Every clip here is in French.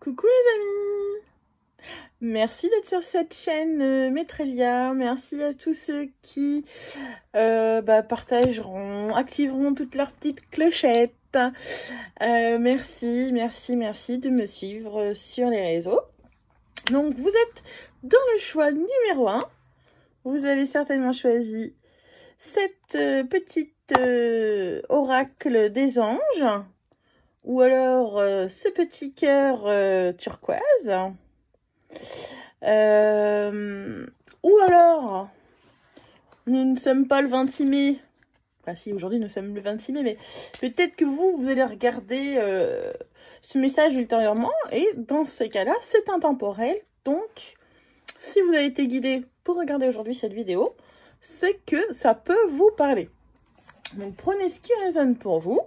Coucou les amis! Merci d'être sur cette chaîne Maîtrelia. Merci à tous ceux qui partageront, activeront toutes leurs petites clochettes. Merci de me suivre sur les réseaux. Donc vous êtes dans le choix numéro 1. Vous avez certainement choisi cette petite oracle des anges. Ou alors ce petit cœur turquoise. Ou alors, nous ne sommes pas le 26 mai. Enfin si, aujourd'hui nous sommes le 26 mai, mais peut-être que vous allez regarder ce message ultérieurement. Et dans ces cas-là, c'est intemporel. Donc, si vous avez été guidé pour regarder aujourd'hui cette vidéo, c'est que ça peut vous parler. Donc, prenez ce qui résonne pour vous.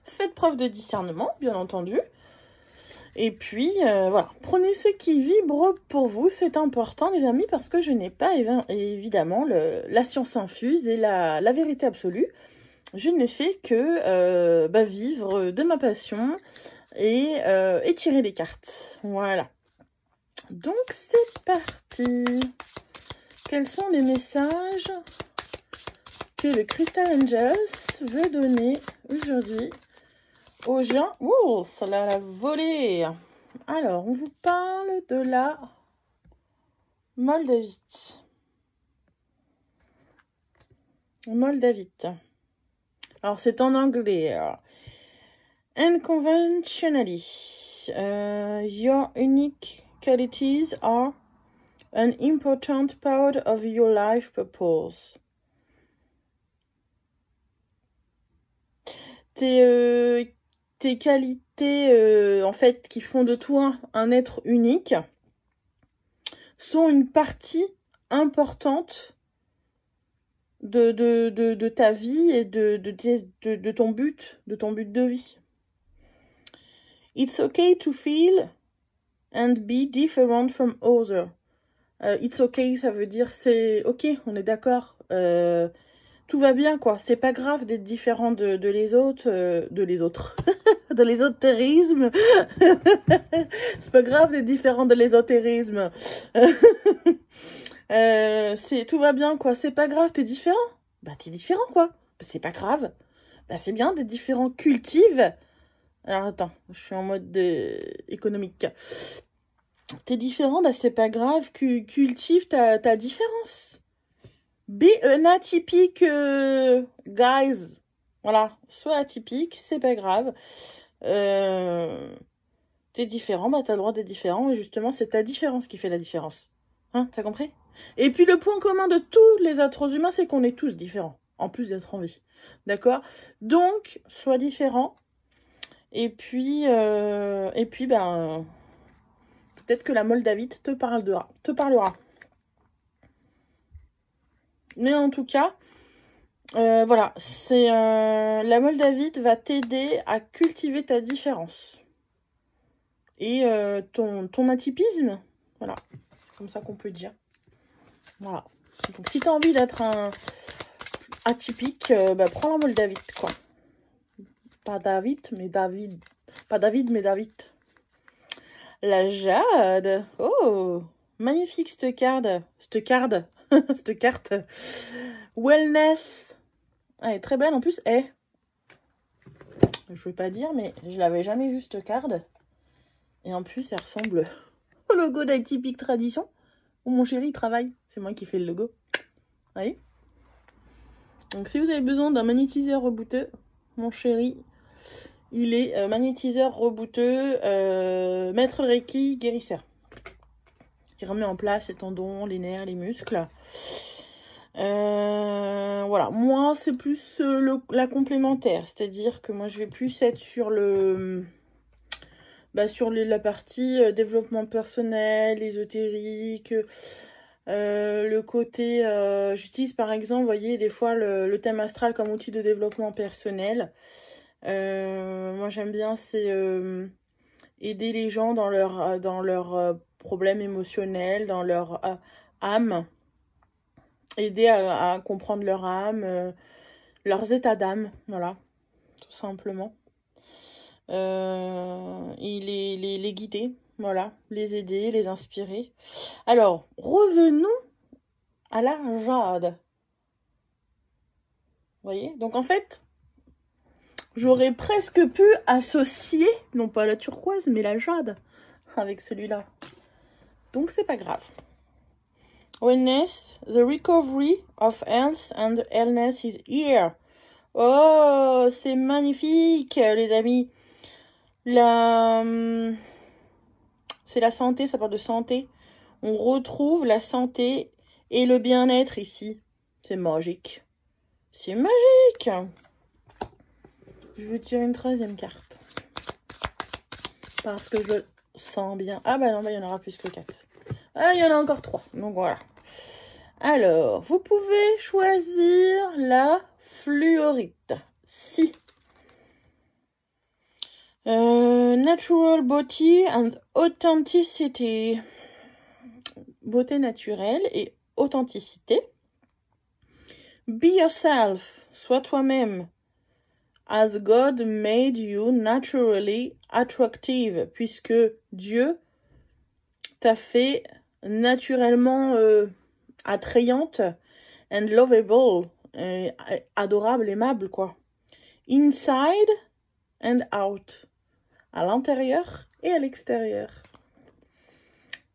Faites preuve de discernement, bien entendu. Et puis, voilà, prenez ce qui vibre pour vous. C'est important, les amis, parce que je n'ai pas, évidemment, la science infuse et la vérité absolue. Je ne fais que vivre de ma passion et tirer les cartes. Voilà. Donc, c'est parti. Quels sont les messages que le Crystal Angels veut donner aujourd'hui aux gens? Ouh, ça l'a volé. Alors, on vous parle de la Moldavie. Moldavie. Alors, c'est en anglais. Unconventionally, your unique qualities are an important part of your life purpose. Tes qualités, en fait, qui font de toi un être unique, sont une partie importante de ta vie et de ton but de vie. It's okay to feel and be different from others. It's okay, ça veut dire c'est ok, on est d'accord. Tout va bien, quoi. C'est pas grave d'être différent de les autres. De l'ésotérisme. C'est pas grave d'être différent de l'ésotérisme. Tout va bien, quoi. C'est pas grave, t'es différent. Bah, t'es différent, quoi. Bah, c'est pas grave. Bah, c'est bien d'être différent. Cultive. Alors, attends, je suis en mode économique. T'es différent, bah, c'est pas grave. Cultive ta différence. Be an atypique, guys. Voilà, sois atypique, c'est pas grave. T'es différent, bah t'as le droit d'être différent. Et justement, c'est ta différence qui fait la différence. Hein, t'as compris? Et puis le point commun de tous les êtres humains, c'est qu'on est tous différents. En plus d'être en vie. D'accord? Donc, sois différent. Et puis peut-être que la Moldavie te parlera. Mais en tout cas, voilà, la Moldavie va t'aider à cultiver ta différence. Et ton atypisme, voilà, comme ça qu'on peut dire. Voilà. Donc si tu as envie d'être un atypique, prends la Moldavie, quoi. Pas David, mais David. Pas David, mais David. La Jade. Oh, magnifique cette carte. Cette carte. Wellness. Elle est très belle. En plus, je vais pas dire, mais je l'avais jamais vue cette carte. Et en plus, elle ressemble au logo d'Atypique Tradition, où mon chéri travaille. C'est moi qui fais le logo. Vous voyez? Donc, si vous avez besoin d'un magnétiseur rebouteux, mon chéri, il est magnétiseur rebouteux, maître Reiki, guérisseur. Qui remet en place les tendons, les nerfs, les muscles. Voilà, moi c'est plus la complémentaire, c'est-à-dire que moi je vais plus être sur la partie développement personnel, ésotérique, le côté, j'utilise par exemple, vous voyez, des fois le thème astral comme outil de développement personnel. Moi j'aime bien, c'est aider les gens dans leur problèmes émotionnels, dans leur âme. Aider à comprendre leur âme, leurs états d'âme, voilà, tout simplement. et les guider, voilà, les aider, les inspirer. Alors, revenons à la jade. Vous voyez? Donc en fait, j'aurais presque pu associer, non pas la turquoise, mais la jade avec celui-là. Donc c'est pas grave. Wellness, the recovery of health and illness is here. Oh, c'est magnifique, les amis. C'est la santé, ça parle de santé. On retrouve la santé et le bien-être ici. C'est magique. C'est magique. Je vais tirer une 13e carte. Parce que je sens bien. Ah bah non, bah, il y en aura plus que 4. Ah, il y en a encore 3. Donc voilà. Alors, vous pouvez choisir la fluorite. Si. Natural beauty and authenticity. Beauté naturelle et authenticité. Be yourself. Sois toi-même. As God made you naturally attractive. Puisque Dieu t'a fait naturellement attrayante and lovable. Adorable, aimable, quoi. Inside and out. À l'intérieur et à l'extérieur.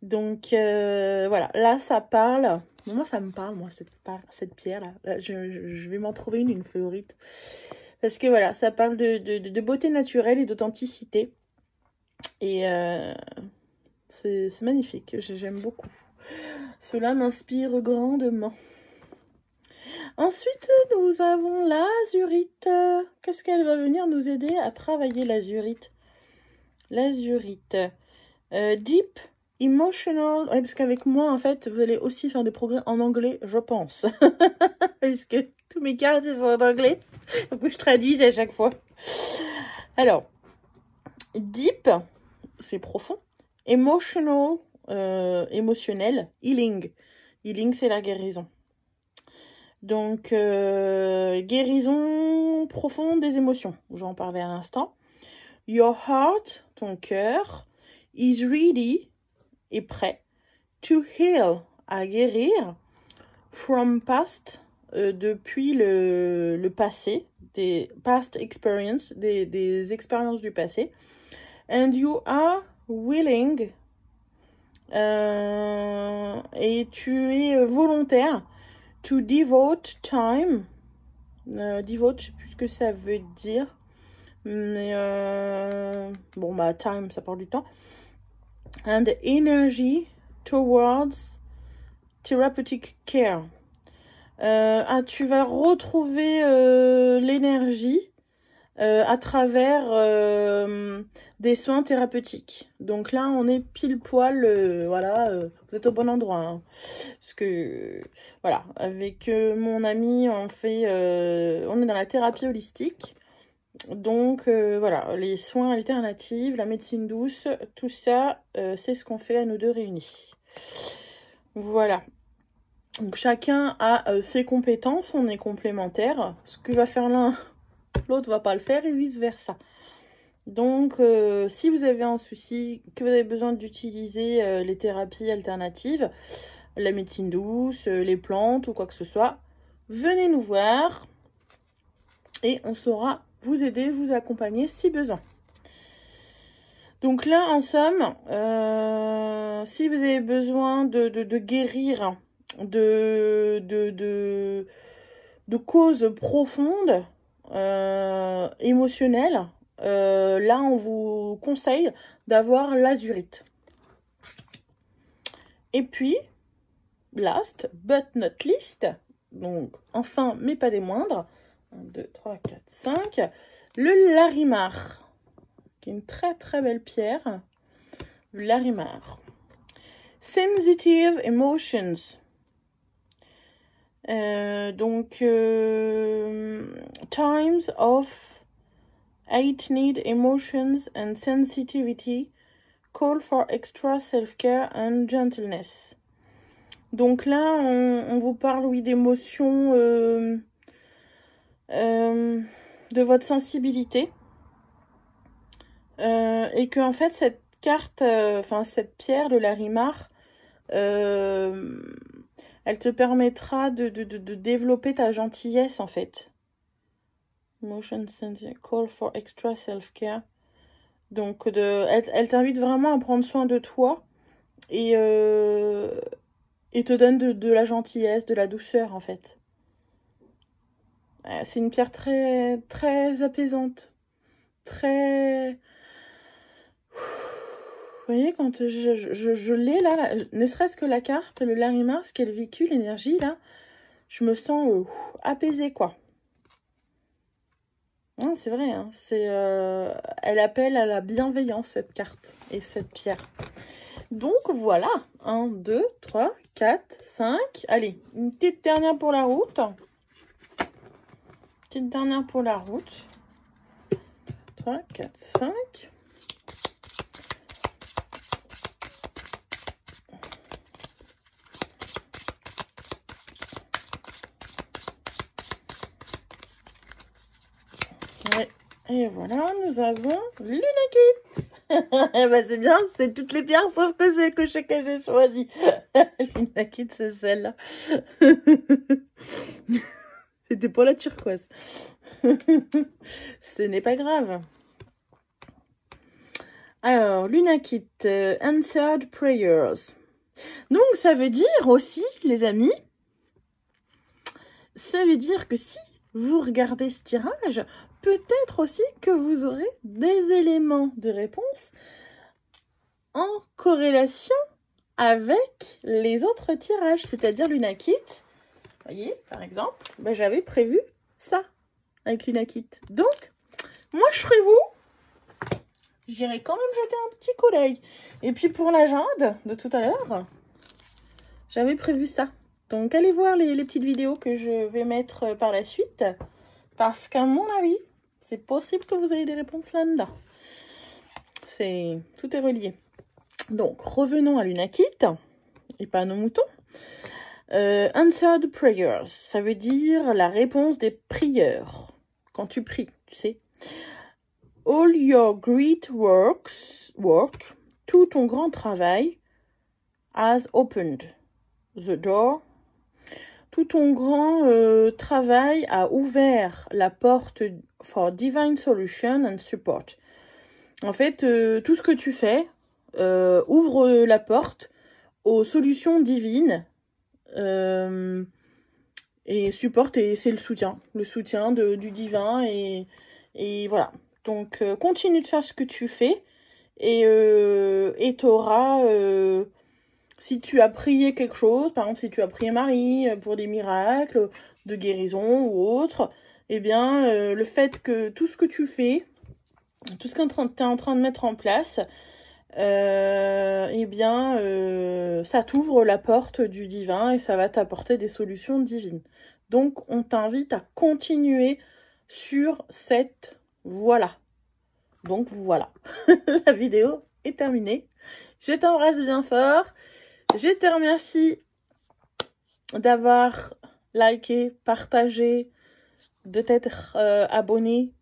Donc, voilà. Là, ça parle. Moi, ça me parle, moi, cette pierre-là. Là, je vais m'en trouver une fluorite. Parce que, voilà, ça parle de beauté naturelle et d'authenticité. Et c'est magnifique. J'aime beaucoup. Cela m'inspire grandement. Ensuite, nous avons l'azurite. Qu'est-ce qu'elle va venir nous aider à travailler, l'azurite? L'azurite. Deep emotional. Ouais, parce qu'avec moi, en fait, vous allez aussi faire des progrès en anglais, je pense. Puisque tous mes cartes sont en anglais. Donc, je traduise à chaque fois. Alors, deep, c'est profond. Emotional, émotionnel. Healing. Healing, c'est la guérison. Donc, guérison profonde des émotions. J'en parlais à l'instant. Your heart, ton cœur, is ready, est prêt, to heal, à guérir, from past, depuis le passé, des past experiences, des expériences du passé, and you are willing, et tu es volontaire, to devote time, devote, je sais plus ce que ça veut dire, mais bon bah time, ça parle du temps, and energy towards therapeutic care. Tu vas retrouver l'énergie à travers des soins thérapeutiques. Donc là, on est pile poil, voilà, vous êtes au bon endroit. Hein. Parce que, voilà, avec mon ami, on est dans la thérapie holistique. Donc, voilà, les soins alternatifs, la médecine douce, tout ça, c'est ce qu'on fait à nous deux réunis. Voilà. Donc, chacun a ses compétences, on est complémentaires. Ce que va faire l'un, l'autre va pas le faire et vice-versa. Donc, si vous avez un souci, que vous avez besoin d'utiliser les thérapies alternatives, la médecine douce, les plantes ou quoi que ce soit, venez nous voir et on saura vous aider, vous accompagner si besoin. Donc là, en somme, si vous avez besoin de guérir de causes profondes, émotionnelles, là, on vous conseille d'avoir l'azurite. Et puis, last but not least, donc enfin, mais pas des moindres, 1, 2, 3, 4, 5. Le larimar, qui est une très très belle pierre. Le larimar. Sensitive emotions. Times of heightened emotions and sensitivity call for extra self-care and gentleness. Donc là, on vous parle, oui, d'émotions, de votre sensibilité. Et que en fait cette carte, enfin cette pierre, le Larimar, elle te permettra de développer ta gentillesse en fait. Motion sensing, call for extra self-care. Donc elle t'invite vraiment à prendre soin de toi et te donne de la gentillesse, de la douceur en fait. C'est une pierre très, très apaisante. Très... Vous voyez, quand je l'ai là, ne serait-ce que la carte, le Larimar, ce qu'elle véhicule, l'énergie là, je me sens apaisée quoi. Hein, c'est vrai, hein, elle appelle à la bienveillance cette carte et cette pierre. Donc voilà, 1, 2, 3, 4, 5. Allez, une petite dernière pour la route. Petite dernière pour la route. 3, 4, 5. Ouais. Et voilà, nous avons Lunakit. Bah c'est bien, c'est toutes les pierres sauf que c'est que j'ai choisi. Lunakit, c'est celle-là. C'était pas la turquoise. Ce n'est pas grave. Alors, Lunakit, Answered Prayers. Donc, ça veut dire aussi, les amis, ça veut dire que si vous regardez ce tirage, peut-être aussi que vous aurez des éléments de réponse en corrélation avec les autres tirages, c'est-à-dire Lunakit. Vous voyez, par exemple, ben, j'avais prévu ça avec Lunakit. Donc, moi, je serais vous. J'irai quand même jeter un petit coup d'œil. Et puis, pour la jade de tout à l'heure, j'avais prévu ça. Donc, allez voir les petites vidéos que je vais mettre par la suite. Parce qu'à mon avis, c'est possible que vous ayez des réponses là-dedans. Tout est relié. Donc, revenons à Lunakit et pas à nos moutons. Answered prayers, ça veut dire la réponse des prières. Quand tu pries, tu sais. All your great work, tout ton grand travail, has opened the door. Tout ton grand travail a ouvert la porte for divine solution and support. En fait, tout ce que tu fais ouvre la porte aux solutions divines et support, et c'est le soutien du divin et voilà. Donc, continue de faire ce que tu fais et t'auras... si tu as prié quelque chose, par exemple si tu as prié Marie pour des miracles de guérison ou autre, eh bien le fait que tout ce que tu fais, tout ce que tu es en train de mettre en place, eh bien ça t'ouvre la porte du divin et ça va t'apporter des solutions divines. Donc on t'invite à continuer sur cette voie-là. Donc voilà, la vidéo est terminée. Je t'embrasse bien fort. Je te remercie d'avoir liké, partagé, de t'être abonné,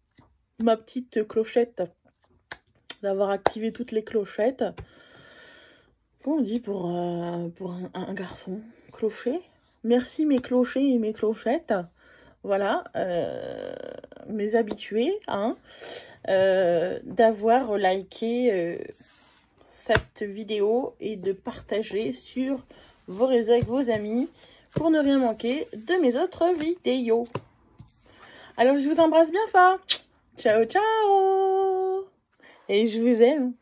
ma petite clochette, d'avoir activé toutes les clochettes. Comment on dit pour un garçon? Clocher? Merci mes clochers et mes clochettes. Voilà, mes habitués, hein, d'avoir liké cette vidéo et de partager sur vos réseaux avec vos amis pour ne rien manquer de mes autres vidéos. Alors, je vous embrasse bien fort. Ciao, ciao. Et je vous aime.